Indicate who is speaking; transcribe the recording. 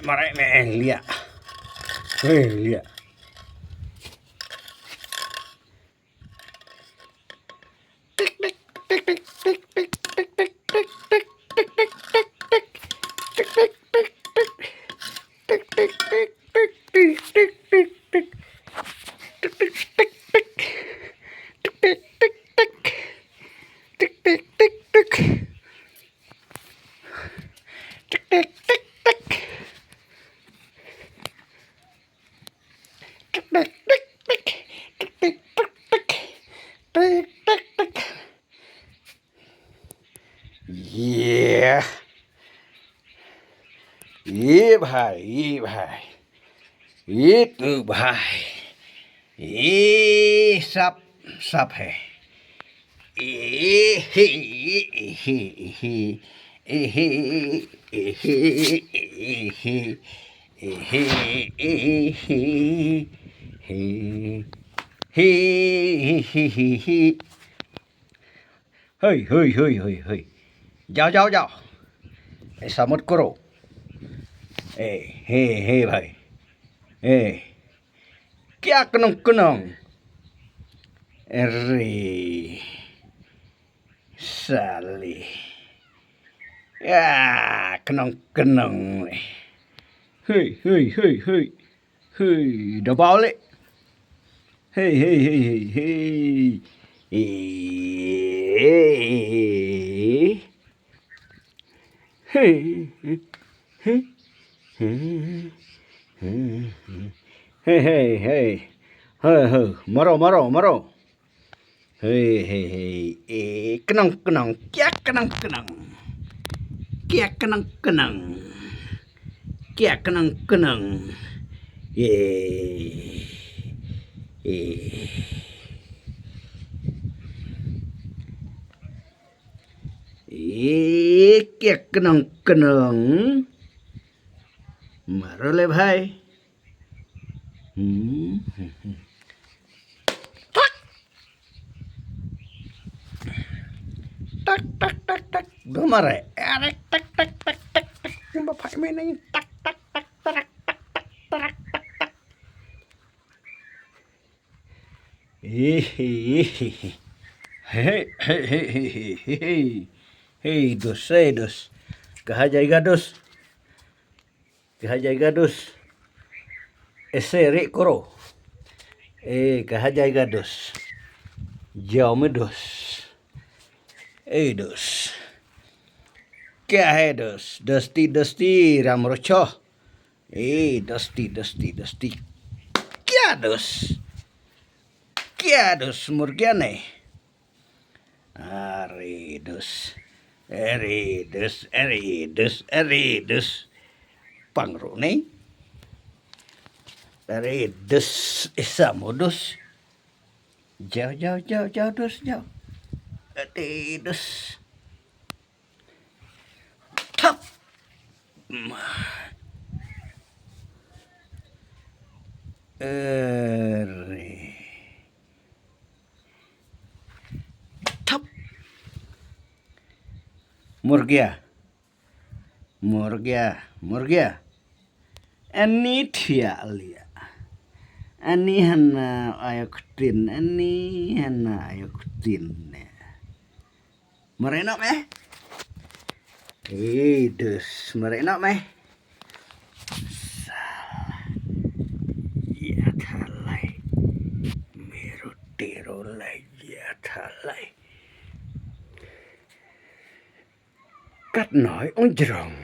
Speaker 1: Marai mẹ lịa. Ê lịa. Yeah. ये भाई ये तो भाई ये सब है ये हे हे हे हे हे hơi जाओ ऐसा मत करो हे भाई क्या kenong अरे साले ya kenong hei udah balik hei maro hei kenong kia kenong kia kenong maro le भाई tak Gamar erek tak nhưng mà phải mấy này tak hey dos कहाँ जाएगा dos ऐसे रे करो कहाँ जाएगा dos जाओ में dos dos क्या है dos dusty ram rocho dusty क्या dos मुर्गियाने अरे dos pangro nih dos isa modus jauh dos jauh dos tap tap murgia ani dia lia ani hana ayukutin merenak meh dos merenak meh ya thalai merotero lai ya thalai cắt nói ong rồng